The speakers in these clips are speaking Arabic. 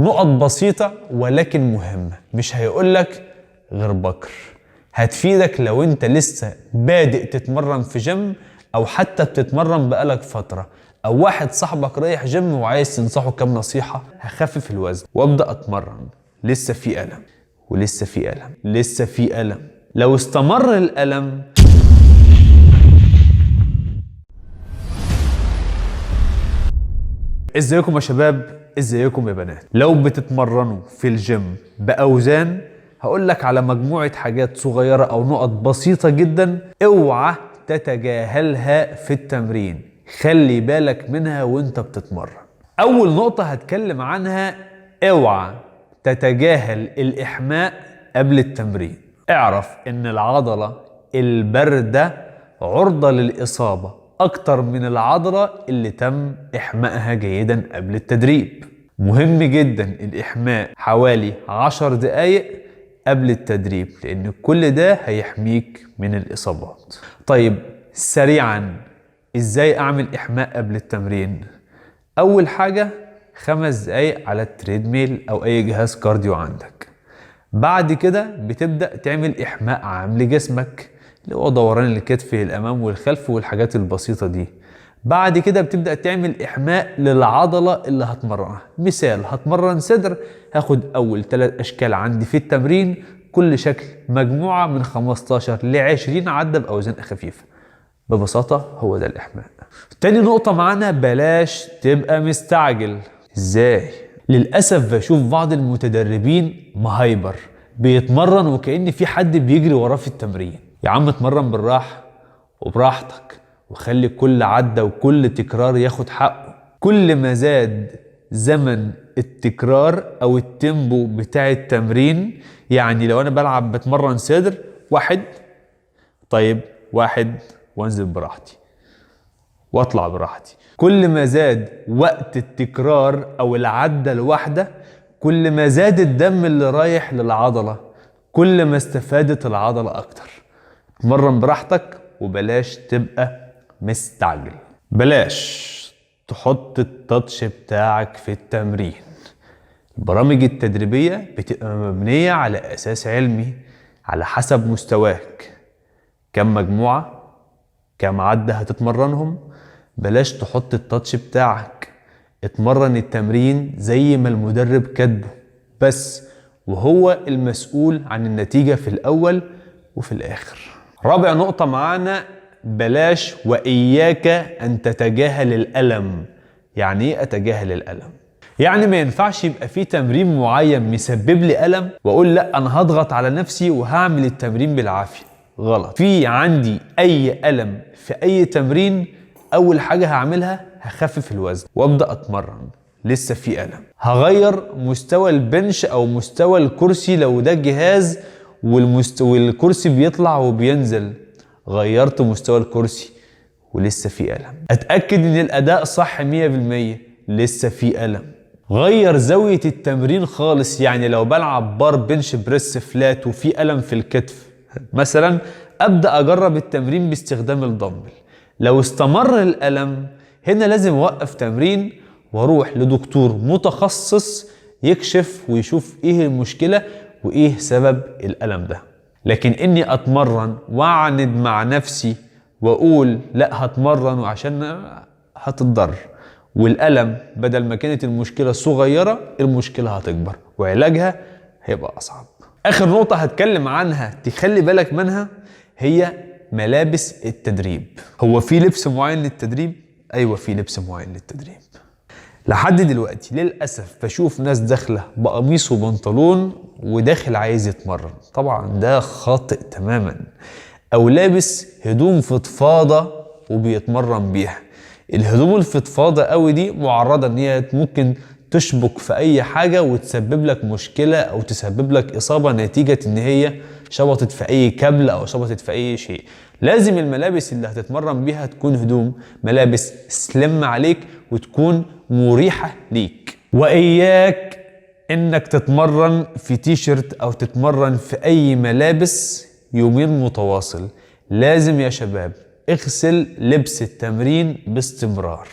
نقط بسيطة ولكن مهمة، مش هيقولك غير بكر. هتفيدك لو انت لسه بادئ تتمرن في جيم، او حتى بتتمرن بقالك فترة، او واحد صاحبك رايح جيم وعايز تنصحه كام نصيحة. هخفف الوزن وابدأ اتمرن، لسه في ألم ولسه في ألم، لسه في ألم. لو استمر الألم ازيكم يا شباب، ازيكم يا بنات. لو بتتمرنوا في الجيم بأوزان، هقولك على مجموعة حاجات صغيرة او نقط بسيطة جدا اوعى تتجاهلها في التمرين. خلي بالك منها وانت بتتمرن. اول نقطة هتكلم عنها، اوعى تتجاهل الإحماء قبل التمرين. اعرف ان العضلة الباردة عرضة للإصابة أكتر من العضلة اللي تم إحمائها جيدا قبل التدريب. مهم جدا الإحماء حوالي 10 دقايق قبل التدريب، لأن كل ده هيحميك من الإصابات. طيب سريعا، إزاي أعمل إحماء قبل التمرين؟ أول حاجة 5 دقايق على التريد ميل أو أي جهاز كارديو عندك. بعد كده بتبدأ تعمل إحماء عام لجسمك، اللي هو دوران الكتف الأمام والخلف والحاجات البسيطة دي. بعد كده بتبدأ تعمل إحماء للعضلة اللي هتمرنها. مثال، هتمرن صدر، هاخد أول 3 أشكال عندي في التمرين، كل شكل مجموعة من 15 ل 20 عدة بأوزان خفيفة. ببساطة هو ده الإحماء. تاني نقطة معانا، بلاش تبقى مستعجل. إزاي؟ للأسف بشوف بعض المتدربين مهايبر، بيتمرن وكأن في حد بيجري وراه في التمرين. يا عم اتمرن بالراحة وبراحتك، وخلي كل عدة وكل تكرار ياخد حقه. كل ما زاد زمن التكرار او التيمبو بتاع التمرين، يعني لو انا بتمرن صدر 1، طيب 1 وانزل براحتي واطلع براحتي. كل ما زاد وقت التكرار او العدة الواحدة، كل ما زاد الدم اللي رايح للعضلة، كل ما استفادت العضلة اكتر. اتمرن براحتك وبلاش تبقى مستعجل. بلاش تحط التاتش بتاعك في التمرين. البرامج التدريبية بتبقى مبنية على اساس علمي، على حسب مستواك. كم مجموعة، كم عدة هتتمرنهم. بلاش تحط التاتش بتاعك. اتمرن التمرين زي ما المدرب كاتبه بس، وهو المسؤول عن النتيجة في الأول وفي الآخر. رابع نقطة معانا، بلاش وإياك أن تتجاهل الألم. يعني إيه أتجاهل الألم؟ يعني ما ينفعش يبقى في تمرين معين مسبب لي ألم وأقول لأ أنا هضغط على نفسي وهعمل التمرين بالعافية. غلط. في عندي أي ألم في أي تمرين، أول حاجة هعملها هخفف الوزن وأبدأ أتمرن. لسه في ألم، هغير مستوى البنش أو مستوى الكرسي لو ده جهاز والكرسي بيطلع وبينزل، غيرت مستوى الكرسي ولسه في ألم. أتأكد إن الأداء صح 100%، لسه في ألم. غير زاوية التمرين خالص، يعني لو بلعب بار بنش بريس فلات وفي ألم في الكتف مثلا، أبدأ أجرب التمرين باستخدام الدمبل. لو استمر الألم هنا لازم أوقف تمرين واروح لدكتور متخصص يكشف ويشوف ايه المشكلة وايه سبب الألم ده. لكن اني اتمرن واعند مع نفسي واقول لا هتمرن وعشان هتتضر، والألم بدل ما كانت المشكلة صغيرة المشكلة هتكبر وعلاجها هيبقى أصعب. آخر نقطة هتكلم عنها تخلي بالك منها هي ملابس التدريب. هو في لبس معين للتدريب؟ أيوة في لبس معين للتدريب. لحد دلوقتي للأسف بشوف ناس داخلة بقميص وبنطلون وداخل عايز يتمرن. طبعا ده خاطئ تماما. أو لابس هدوم فضفاضة وبيتمرن بيها. الهدوم الفضفاضة قوي دي معرضة ان هي ممكن تشبك في اي حاجة وتسبب لك مشكلة او تسبب لك اصابة نتيجة ان هي شبطت في اي كابل او شبطت في اي شيء. لازم الملابس اللي هتتمرن بيها تكون هدوم ملابس سلم عليك وتكون مريحة ليك. واياك انك تتمرن في تيشيرت او تتمرن في اي ملابس يومين متواصل. لازم يا شباب اغسل لبس التمرين باستمرار.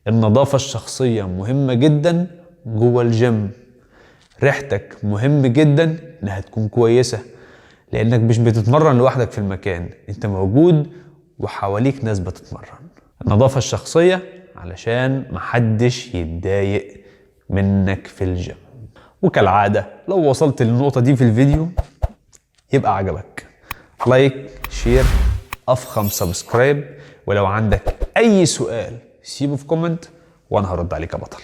النظافة الشخصية مهمة جدا جوه الجيم. ريحتك مهم جدا انها تكون كويسة، لانك مش بتتمرن لوحدك في المكان، انت موجود وحواليك ناس بتتمرن. النظافة الشخصية علشان محدش يتضايق منك في الجيم. وكالعادة لو وصلت للنقطة دي في الفيديو يبقى عجبك، لايك، شير، افخم سبسكرايب، ولو عندك اي سؤال سيبه في كومنت وانا هرد عليك يا بطل.